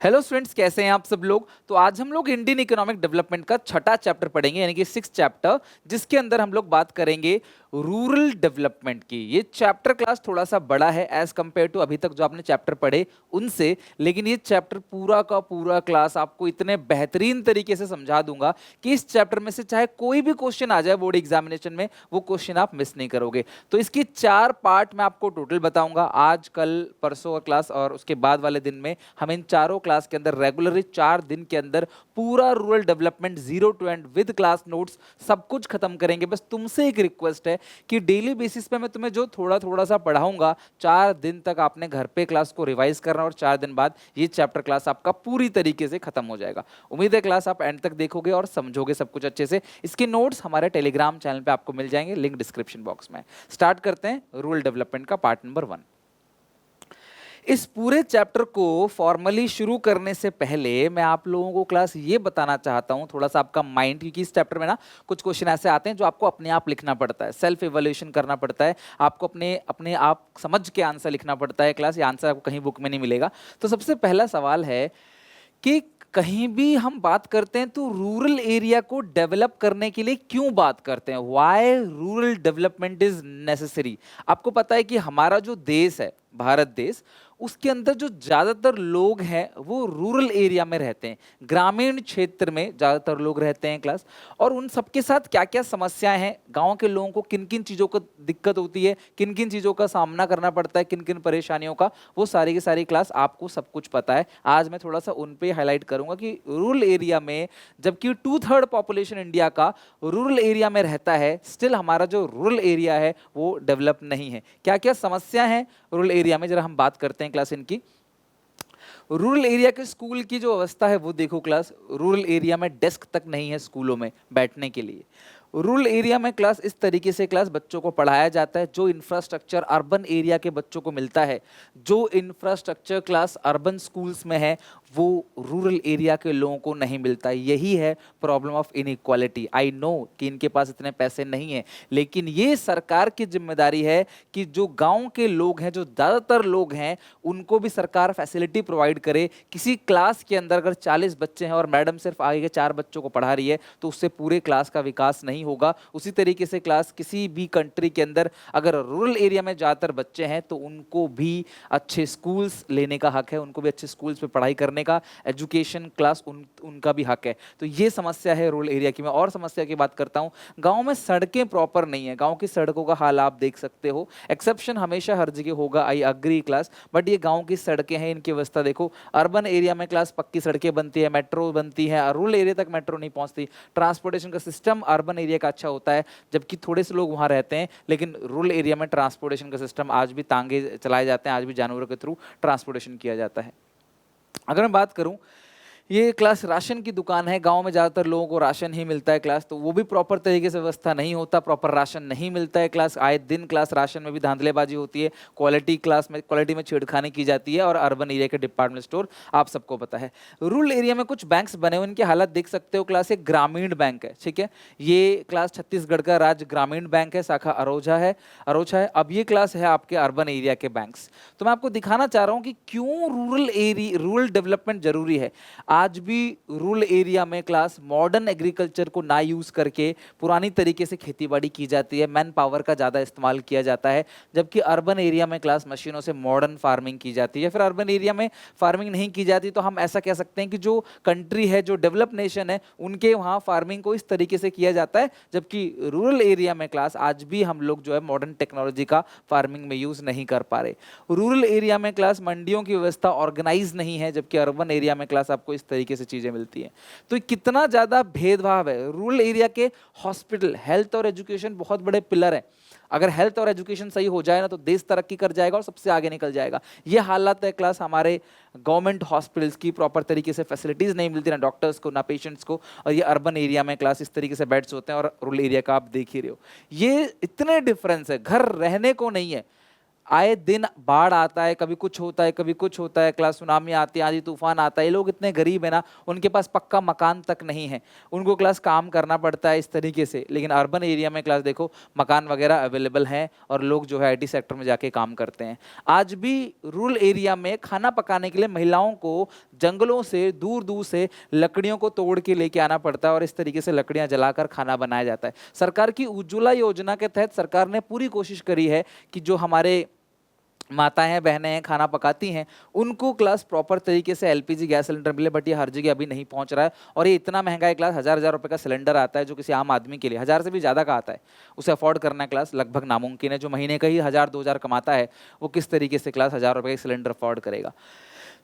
Hello students, कैसे हैं आप सब लोग। तो आज हम लोग इंडियन इकोनॉमिक डेवलपमेंट का छठा चैप्टर पढ़ेंगे, यानी कि सिक्स चैप्टर, जिसके अंदर हम लोग बात करेंगे रूरल डेवलपमेंट की। ये चैप्टर क्लास थोड़ा सा बड़ा है एज कंपेयर टू अभी तक जो आपने चैप्टर पढ़े उनसे, लेकिन ये चैप्टर पूरा का पूरा क्लास आपको इतने बेहतरीन तरीके से समझा दूंगा कि इस चैप्टर में से चाहे कोई भी क्वेश्चन आ जाए बोर्ड एग्जामिनेशन में, वो क्वेश्चन आप मिस नहीं करोगे। तो इसकी चार पार्ट मैं आपको टोटल बताऊंगा, आज कल परसों का क्लास और उसके बाद वाले दिन में। हम इन चारों क्लास के अंदर रेगुलरली 4 दिन के अंदर पूरा rural development zero to end with class notes सब कुछ खत्म करेंगे। बस तुमसे एक रिक्वेस्ट है कि डेली बेसिस पे मैं तुम्हें जो थोड़ा थोड़ा सा पढ़ाऊंगा, 4 दिन तक आपने घर पे क्लास को रिवाइज करना और 4 दिन बाद ये चैप्टर क्लास आपका पूरी तरीके से खत्म हो जाएगा। उम्मीद है क्लास आप एंड तक देखोगे और समझोगे सब कुछ अच्छे से। इसके नोट्स हमारे टेलीग्राम चैनल पे आपको मिल जाएंगे, लिंक डिस्क्रिप्शन बॉक्स में। स्टार्ट करते हैं रूरल डेवलपमेंट का पार्ट नंबर 1। इस पूरे चैप्टर को फॉर्मली शुरू करने से पहले मैं आप लोगों को क्लास ये बताना चाहता हूँ, थोड़ा सा आपका माइंड, क्योंकि इस चैप्टर में ना कुछ क्वेश्चन ऐसे आते हैं जो आपको अपने आप लिखना पड़ता है, सेल्फ इवैल्यूएशन करना पड़ता है, आपको अपने अपने आप समझ के आंसर लिखना पड़ता है। क्लास ये आंसर आपको कहीं बुक में नहीं मिलेगा। तो सबसे पहला सवाल है कि कहीं भी हम बात करते हैं तो रूरल एरिया को डेवलप करने के लिए क्यों बात करते हैं, why rural development is necessary. आपको पता है कि हमारा जो देश है, भारत देश, उसके अंदर जो ज्यादातर लोग हैं वो रूरल एरिया में रहते हैं, ग्रामीण क्षेत्र में ज्यादातर लोग रहते हैं क्लास। और उन सबके साथ क्या क्या समस्याएं हैं, गांव के लोगों को किन किन चीजों को दिक्कत होती है, किन किन चीजों का सामना करना पड़ता है, किन किन परेशानियों का, वो सारी की सारी क्लास आपको सब कुछ पता है। आज मैं थोड़ा सा उन पे हाईलाइट करूंगा कि रूरल एरिया में, जबकि 2/3 पॉपुलेशन इंडिया का रूरल एरिया में रहता है, स्टिल हमारा जो रूरल एरिया है वो डेवलप नहीं है। क्या क्या समस्या है रूरल एरिया में, जरा हम बात करते हैं क्लास इनकी। रूरल एरिया के स्कूल की जो अवस्था है वो देखो क्लास। रूरल एरिया में डेस्क तक नहीं है स्कूलों में बैठने के लिए। रूरल एरिया में क्लास इस तरीके से क्लास बच्चों को पढ़ाया जाता है जो इंफ्रास्ट्रक्चर अर्बन एरिया के बच्चों को मिलता है, जो इंफ्रास्ट्रक्चर क्लास अर्बन स्कूल्स में है, वो रूरल एरिया के लोगों को नहीं मिलता। यही है problem of inequality. I know कि इनके पास इतने पैसे नहीं हैं, लेकिन ये सरकार की जिम्मेदारी है कि जो गांव के लोग हैं, जो ज़्यादातर लोग हैं, उनको भी सरकार फैसिलिटी प्रोवाइड करे। किसी क्लास के अंदर अगर 40 बच्चे हैं और मैडम सिर्फ आगे के 4 बच्चों को पढ़ा रही है तो उससे पूरे क्लास का विकास नहीं होगा। उसी तरीके से क्लास किसी भी कंट्री के अंदर अगर रूरल एरिया में ज़्यादातर बच्चे हैं तो उनको भी अच्छे स्कूल्स लेने का हक है, उनको भी अच्छे स्कूल्स पे पढ़ाई करने का, एजुकेशन क्लास उनका भी हक है। तो ये समस्या है रूरल एरिया की। मैं और समस्या की बात करता हूँ, गाँव में सड़कें प्रॉपर नहीं है। गाँव की सड़कों का हाल आप देख सकते हो। एक्सेप्शन हमेशा हर जगह होगा, आई अग्री क्लास, बट ये गाँव की सड़कें हैं, इनकी अवस्था देखो। अर्बन एरिया में क्लास पक्की सड़कें बनती है, मेट्रो बनती है, रूरल एरिया तक मेट्रो नहीं पहुंचती। ट्रांसपोर्टेशन का सिस्टम अर्बन एरिया का अच्छा होता है, जबकि थोड़े से लोग वहां रहते हैं, लेकिन रूरल एरिया में ट्रांसपोर्टेशन का सिस्टम आज भी तांगे चलाए जाते हैं, आज भी जानवरों के थ्रू ट्रांसपोर्टेशन किया जाता है। अगर मैं बात करूं, ये क्लास राशन की दुकान है, गांव में ज़्यादातर लोगों को राशन ही मिलता है क्लास, तो वो भी प्रॉपर तरीके से व्यवस्था नहीं होता, प्रॉपर राशन नहीं मिलता है क्लास। आए दिन क्लास राशन में भी धांधलेबाजी होती है, क्वालिटी में छेड़खानी की जाती है। और अर्बन एरिया के डिपार्टमेंट स्टोर आप सबको पता है। रूरल एरिया में कुछ बैंक्स बने हुए, इनकी हालत देख सकते हो क्लास। एक ग्रामीण बैंक है, ठीक है, ये क्लास छत्तीसगढ़ का राज्य ग्रामीण बैंक है, शाखा अरोजा है। अब ये क्लास है आपके अर्बन एरिया के बैंक्स। तो मैं आपको दिखाना चाह रहा हूँ कि क्यों रूरल डेवलपमेंट जरूरी है। आज भी रूरल एरिया में क्लास मॉडर्न एग्रीकल्चर को ना यूज करके पुरानी तरीके से खेतीबाड़ी की जाती है, मैन पावर का ज़्यादा इस्तेमाल किया जाता है, जबकि अर्बन एरिया में क्लास मशीनों से मॉडर्न फार्मिंग की जाती है। फिर अर्बन एरिया में फार्मिंग नहीं की जाती तो हम ऐसा कह सकते हैं कि जो कंट्री है, जो डेवलप नेशन है, उनके वहाँ फार्मिंग को इस तरीके से किया जाता है, जबकि रूरल एरिया में क्लास आज भी हम लोग जो है मॉडर्न टेक्नोलॉजी का फार्मिंग में यूज नहीं कर पा रहे। रूरल एरिया में क्लास मंडियों की व्यवस्था ऑर्गेनाइज नहीं है, जबकि अर्बन एरिया में क्लास आपको इस तरीके से चीजें मिलती हैं। तो कितना ज्यादा भेदभाव है। रूरल एरिया के हॉस्पिटल, हेल्थ और एजुकेशन बहुत बड़े पिलर हैं। अगर हेल्थ और एजुकेशन सही हो जाए ना तो देश तरक्की कर जाएगा और सबसे आगे निकल जाएगा। ये हालत है क्लास हमारे गवर्नमेंट हॉस्पिटल्स की, प्रॉपर तरीके से फैसिलिटीज नहीं मिलती ना डॉक्टर्स को ना पेशेंट्स को। और ये अर्बन एरिया में क्लास इस तरीके से बेड्स होते हैं और रूरल एरिया का आप देख ही रहे हो। ये इतने डिफरेंस है, घर रहने को नहीं है। आए दिन बाढ़ आता है, कभी कुछ होता है, कभी कुछ होता है, क्लास सुनामी आती है, आंधी तूफान आता है। ये लोग इतने गरीब है ना, उनके पास पक्का मकान तक नहीं है, उनको क्लास काम करना पड़ता है इस तरीके से। लेकिन अर्बन एरिया में क्लास देखो मकान वगैरह अवेलेबल हैं और लोग जो है आईटी सेक्टर में जाके काम करते हैं। आज भी रूरल एरिया में खाना पकाने के लिए महिलाओं को जंगलों से दूर दूर से लकड़ियों को तोड़ के लेके आना पड़ता है और इस तरीके से लकड़ियां जलाकर खाना बनाया जाता है। सरकार की उज्ज्वला योजना के तहत सरकार ने पूरी कोशिश करी है कि जो हमारे माताएं हैं, बहनें हैं, खाना पकाती हैं, उनको क्लास प्रॉपर तरीके से एलपीजी गैस सिलेंडर मिले। बट ये हर जगह अभी नहीं पहुंच रहा है और ये इतना महंगा है क्लास, हजार हजार रुपए का सिलेंडर आता है जो किसी आम आदमी के लिए हजार से भी ज़्यादा का आता है, उसे अफोर्ड करना क्लास लगभग नामुमकिन है। जो महीने का ही 1000-2000 कमाता है वो किस तरीके से क्लास 1000 रुपए का सिलेंडर अफोर्ड करेगा।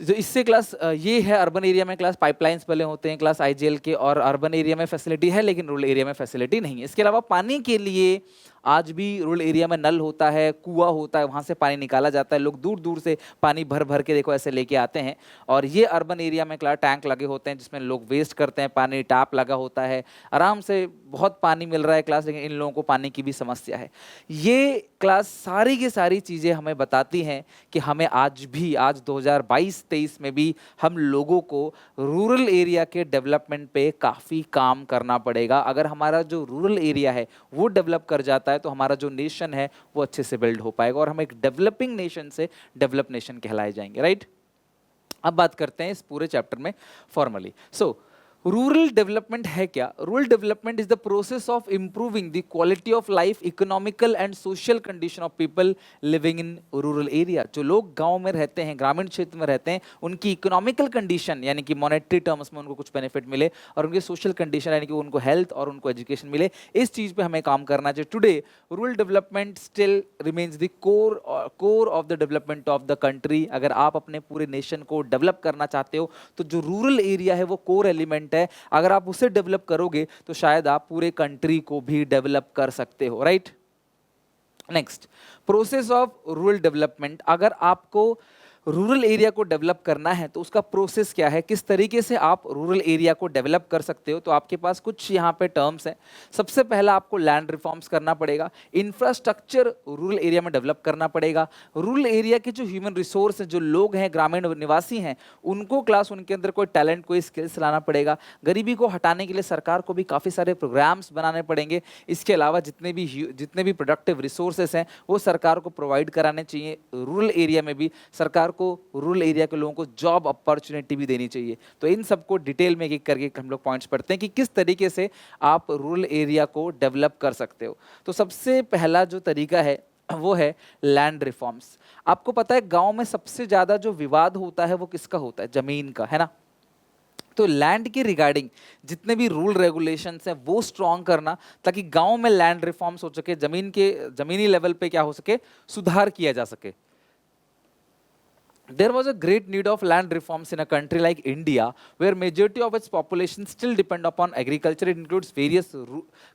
जो इससे क्लास ये है अर्बन एरिया में क्लास पाइपलाइंस पहले होते हैं क्लास आईजीएल के, और अर्बन एरिया में फैसिलिटी है लेकिन रूरल एरिया में फैसिलिटी नहीं है। इसके अलावा पानी के लिए आज भी रूरल एरिया में नल होता है, कुआं होता है, वहां से पानी निकाला जाता है। लोग दूर दूर से पानी भर भर के देखो ऐसे लेके आते हैं। और ये अर्बन एरिया में क्लास टैंक लगे होते हैं जिसमें लोग वेस्ट करते हैं पानी, टैप लगा होता है, आराम से बहुत पानी मिल रहा है क्लास, लेकिन इन लोगों को पानी की भी समस्या है। ये क्लास सारी की सारी चीज़ें हमें बताती हैं कि हमें आज भी, आज 2022-23 में भी हम लोगों को रूरल एरिया के डेवलपमेंट पे काफ़ी काम करना पड़ेगा। अगर हमारा जो रूरल एरिया है वो डेवलप कर जाता है तो हमारा जो नेशन है वो अच्छे से बिल्ड हो पाएगा और हम एक डेवलपिंग नेशन से डेवलप नेशन कहलाए जाएंगे, राइट। अब बात करते हैं इस पूरे चैप्टर में फॉर्मली। रूरल डेवलपमेंट है क्या? Rural development is the process of improving the quality of life, economical and social condition of people living in rural area. जो लोग गांव में रहते हैं, ग्रामीण क्षेत्र में रहते हैं, उनकी इकोनॉमिकल कंडीशन यानी कि मॉनेटरी टर्म्स में उनको कुछ बेनिफिट मिले और उनकी सोशल कंडीशन यानी कि उनको हेल्थ और उनको एजुकेशन मिले, इस चीज पे हमें काम करना चाहिए। Today rural development still remains the core of the development of the country. अगर आप अपने पूरे नेशन को डेवलप करना चाहते हो तो जो रूरल एरिया है वो कोर एलिमेंट है। अगर आप उसे डेवलप करोगे तो शायद आप पूरे कंट्री को भी डेवलप कर सकते हो, right. Next, process of rural development. अगर आपको रूरल एरिया को डेवलप करना है तो उसका प्रोसेस क्या है, किस तरीके से आप रूरल एरिया को डेवलप कर सकते हो, तो आपके पास कुछ यहाँ पे टर्म्स हैं। सबसे पहला आपको लैंड रिफॉर्म्स करना पड़ेगा, इंफ्रास्ट्रक्चर रूरल एरिया में डेवलप करना पड़ेगा। रूरल एरिया के जो ह्यूमन रिसोर्स हैं, जो लोग हैं, ग्रामीण निवासी हैं, उनको क्लास उनके अंदर कोई टैलेंट, कोई स्किल्स लाना पड़ेगा। गरीबी को हटाने के लिए सरकार को भी काफ़ी सारे प्रोग्राम्स बनाने पड़ेंगे। इसके अलावा जितने भी प्रोडक्टिव रिसोर्सेस हैं वो सरकार को प्रोवाइड कराने चाहिए। रूरल एरिया में भी सरकार को रूरल एरिया के लोगों को जॉब अपॉर्चुनिटी भी देनी चाहिए। तो इन सबको डिटेल में एक करके हम लोग पॉइंट्स पढ़ते हैं कि किस तरीके से आप रूरल एरिया को डेवलप कर सकते हो। तो सबसे पहला जो तरीका है वो है लैंड रिफॉर्म्स। आपको पता है गांव में सबसे ज्यादा जो विवाद होता है वो किसका होता है? जमीन का, है ना। तो लैंड के रिगार्डिंग जितने भी रूल रेगुलेशंस हैं वो स्ट्रॉन्ग करना ताकि गांव में लैंड रिफॉर्म्स हो सके, जमीनी लेवल पे क्या हो सके, सुधार किया जा सके। There was a great need of land reforms in a country like India, where majority of its population still depend upon agriculture. It includes various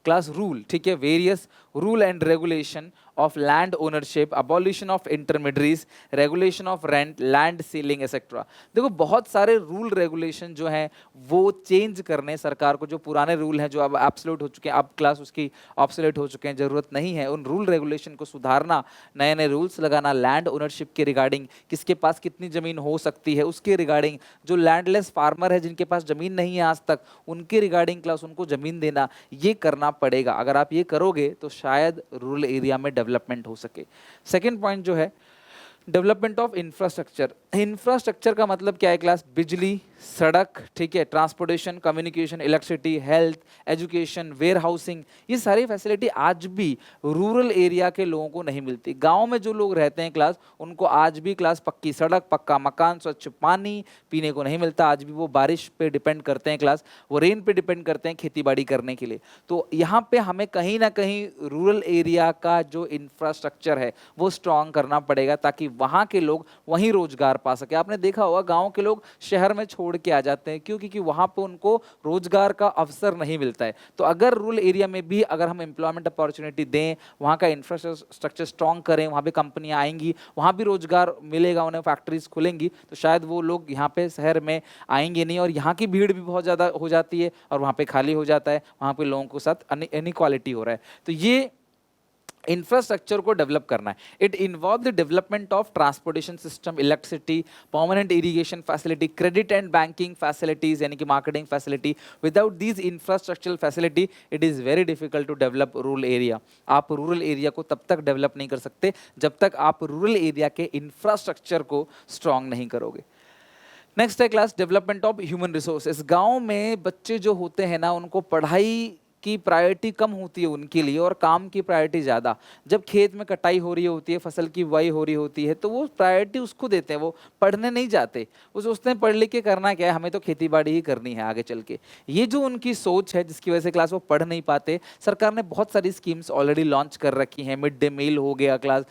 class rule, ठीक है, various rule and regulation of land ownership, abolition of intermediaries, regulation of rent, land ceiling, etc. देखो बहुत सारे rule regulation जो हैं वो change करने सरकार को। जो पुराने रूल हैं जो अब एब्सोल्यूट हो चुके हैं, अब क्लास उसकी ऑब्सोलेट हो चुके हैं, जरूरत नहीं है, उन रूल रेगुलेशन को सुधारना, नए नए रूल्स लगाना, लैंड ओनरशिप के रिगार्डिंग, किसके पास कितनी जमीन हो सकती है उसके रिगार्डिंग, जो लैंडलेस फार्मर है जिनके पास जमीन नहीं है आज तक, उनके रिगार्डिंग क्लास उनको जमीन देना, ये करना पड़ेगा। अगर आप ये करोगे तो शायद रूरल एरिया में डेवलपमेंट हो सके। सेकेंड पॉइंट जो है डेवलपमेंट ऑफ इंफ्रास्ट्रक्चर। इंफ्रास्ट्रक्चर का मतलब क्या है क्लास? बिजली, सड़क, ठीक है, transportation, communication, electricity, health, education, warehousing, ये सारी फैसिलिटी आज भी रूरल एरिया के लोगों को नहीं मिलती। गांव में जो लोग रहते हैं क्लास उनको आज भी क्लास पक्की सड़क, पक्का मकान, स्वच्छ पानी पीने को नहीं मिलता। आज भी वो बारिश पे डिपेंड करते हैं क्लास, वो रेन पे डिपेंड करते हैं खेती बाड़ी करने के लिए। तो यहाँ पे हमें कहीं ना कहीं रूरल एरिया का जो इंफ्रास्ट्रक्चर है वो स्ट्रॉन्ग करना पड़ेगा ताकि वहाँ के लोग वहीं रोजगार पा सके। आपने देखा होगा गाँव के लोग शहर में छोड़ के आ जाते हैं, क्यों? क्योंकि वहां पे उनको रोजगार का अवसर नहीं मिलता है। तो अगर रूरल एरिया में भी अगर हम एम्प्लॉयमेंट अपॉर्चुनिटी दें, वहां का इंफ्रास्ट्रक्चर स्ट्रॉन्ग करें, वहां पे कंपनियां आएंगी, वहां भी रोजगार मिलेगा, उन्हें फैक्ट्रीज खुलेंगी, तो शायद वो लोग यहाँ पे शहर में आएंगे नहीं और यहाँ की भीड़ भी बहुत ज़्यादा हो जाती है और वहाँ पे खाली हो जाता है, वहाँ पे लोगों के साथ इनइक्वालिटी हो रहा है। तो ये इंफ्रास्ट्रक्चर को डेवलप करना है। It involve the development of transportation system, electricity, permanent irrigation facility, credit and banking facilities यानी कि marketing facility. Without these infrastructural facility it is very difficult to develop rural area. आप rural area को तब तक develop नहीं कर सकते जब तक आप रूरल एरिया के इंफ्रास्ट्रक्चर को स्ट्रांग नहीं करोगे। नेक्स्ट है class development of human resources. गांव में बच्चे जो होते हैं ना, उनको पढ़ाई की प्रायोरिटी कम होती है उनके लिए और काम की प्रायोरिटी ज़्यादा। जब खेत में कटाई हो रही होती है, फसल की बुआई हो रही होती है, तो वो प्रायोरिटी उसको देते हैं, वो पढ़ने नहीं जाते। वो सोचते हैं पढ़ लिख के करना क्या है, हमें तो खेती बाड़ी ही करनी है आगे चल के। ये जो उनकी सोच है जिसकी वजह से क्लास वो पढ़ नहीं पाते। सरकार ने बहुत सारी स्कीम्स ऑलरेडी लॉन्च कर रखी हैं। मिड डे मील हो गया, क्लास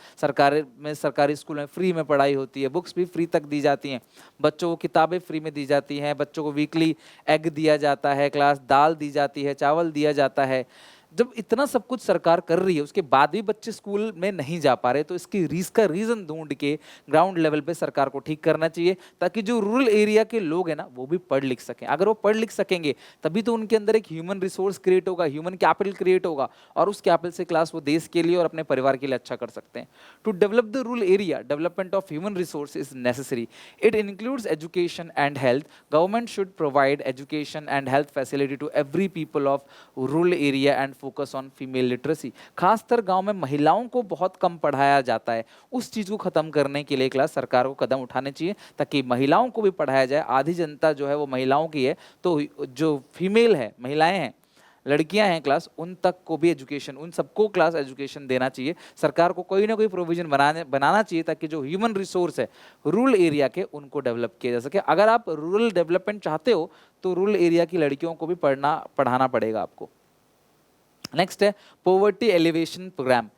सरकारी स्कूल में फ्री में पढ़ाई होती है, बुक्स भी फ्री तक दी जाती हैं, बच्चों को किताबें फ्री में दी जाती हैं, बच्चों को वीकली एग दिया जाता है, क्लास दाल दी जाती है, चावल दिया जाता है। जब इतना सब कुछ सरकार कर रही है उसके बाद भी बच्चे स्कूल में नहीं जा पा रहे, तो इसका रीजन ढूंढ के ग्राउंड लेवल पे सरकार को ठीक करना चाहिए, ताकि जो रूरल एरिया के लोग हैं ना वो भी पढ़ लिख सकें। अगर वो पढ़ लिख सकेंगे तभी तो उनके अंदर एक ह्यूमन रिसोर्स क्रिएट होगा, ह्यूमन कैपिटल क्रिएट होगा, और उस कैपिटल से क्लास वो देश के लिए और अपने परिवार के लिए अच्छा कर सकते हैं। To develop the rural area, development of human resource is necessary. It includes education and health. Government should provide education and health facility to every people of rural area and focus on female literacy. खासकर गांव में महिलाओं को बहुत कम पढ़ाया जाता है, उस चीज़ को खत्म करने के लिए क्लास सरकार को कदम उठाने चाहिए ताकि महिलाओं को भी पढ़ाया जाए। आधी जनता जो है वो महिलाओं की है, तो जो फीमेल है, महिलाएं हैं, लड़कियां हैं क्लास, उन तक को भी एजुकेशन, उन सबको क्लास एजुकेशन देना चाहिए। सरकार को कोई ना कोई प्रोविजन बनाना चाहिए ताकि जो ह्यूमन रिसोर्स है रूरल एरिया के, उनको डेवलप किया जा सके। अगर आप रूरल डेवलपमेंट चाहते हो तो रूरल एरिया की लड़कियों को भी पढ़ाना पड़ेगा आपको। नेक्स्ट है पॉवर्टी एलिवेशन प्रोग्राम।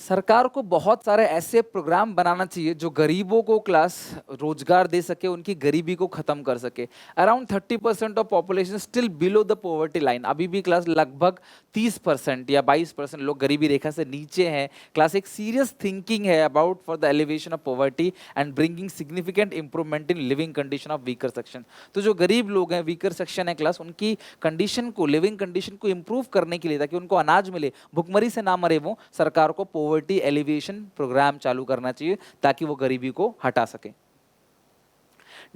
सरकार को बहुत सारे ऐसे प्रोग्राम बनाना चाहिए जो गरीबों को क्लास रोजगार दे सके, उनकी गरीबी को खत्म कर सके। Around 30% of population still below the poverty line. अभी भी क्लास लगभग 30% या 22% लोग गरीबी रेखा से नीचे हैं। क्लास एक सीरियस थिंकिंग है about for the elevation of poverty and bringing significant improvement in living condition of weaker section. तो जो गरीब लोग हैं, वीकर सेक्शन है क्लास, उनकी कंडीशन को, लिविंग कंडीशन को इंप्रूव करने के लिए, ताकि उनको अनाज मिले, भुखमरी से ना मरे वो, सरकार को पॉवर्टी एलिवेशन प्रोग्राम चालू करना चाहिए ताकि वो गरीबी को हटा सके।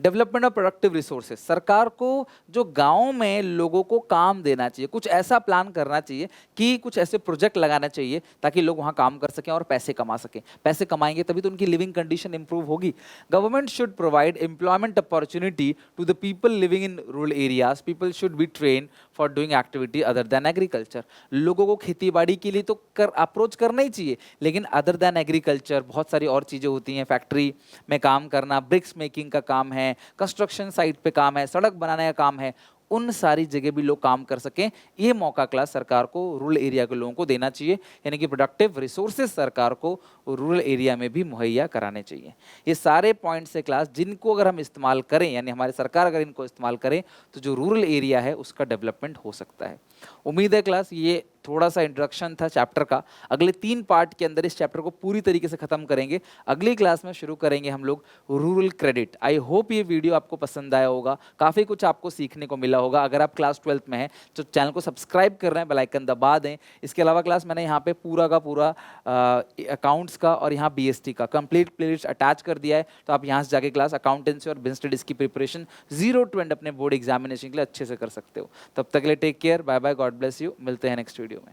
Development of productive resources. सरकार को जो गांव में लोगों को काम देना चाहिए, कुछ ऐसा प्लान करना चाहिए कि कुछ ऐसे प्रोजेक्ट लगाना चाहिए ताकि लोग वहां काम कर सकें और पैसे कमा सकें। पैसे कमाएंगे तभी तो उनकी लिविंग कंडीशन इंप्रूव होगी। Government should provide employment opportunity to the people living in rural areas. People should be train for doing activity other than agriculture. लोगों को खेती बाड़ी के लिए तो अप्रोच करना ही चाहिए, लेकिन अदर देन एग्रीकल्चर बहुत सारी और चीज़ें होती हैं। फैक्ट्री में काम करना, ब्रिक्स मेकिंग का काम है, कंस्ट्रक्शन साइट पे काम है, सड़क बनाने का काम है, उन सारी जगह भी लोग काम कर सकें। ये मौका क्लास सरकार को रूरल एरिया के लोगों को देना चाहिए, यानी कि प्रोडक्टिव रिसोर्सेज सरकार को रूरल एरिया में भी मुहैया कराने चाहिए। ये सारे पॉइंट्स है क्लास जिनको अगर हम इस्तेमाल करें, यानी हमारी सरकार अगर इनको इस्तेमाल करें, तो जो रूरल एरिया है उसका डेवलपमेंट हो सकता है। उम्मीद है क्लास ये थोड़ा सा इंट्रोडक्शन था चैप्टर का। अगले 3 पार्ट के अंदर इस चैप्टर को पूरी तरीके से खत्म करेंगे। अगली क्लास में शुरू करेंगे हम लोग रूरल क्रेडिट। आई होप ये वीडियो आपको पसंद आया होगा, काफ़ी कुछ आपको सीखने को मिला होगा। अगर आप क्लास 12th में हैं तो चैनल को सब्सक्राइब कर रहे हैं, बेल आइकन दबा दें। इसके अलावा क्लास मैंने यहाँ पे पूरा का पूरा अकाउंट्स का और यहाँ BST का कंप्लीट प्लेलिस्ट अटैच कर दिया है, तो आप यहाँ से जाके क्लास अकाउंटेंसी और बिजनेस स्टडीज की प्रिपरेशन 0 to end अपने बोर्ड एग्जामिनेशन के लिए अच्छे से कर सकते हो। तब तक के लिए take care, bye bye, God bless you. मिलते हैं नेक्स्ट वीडियो में।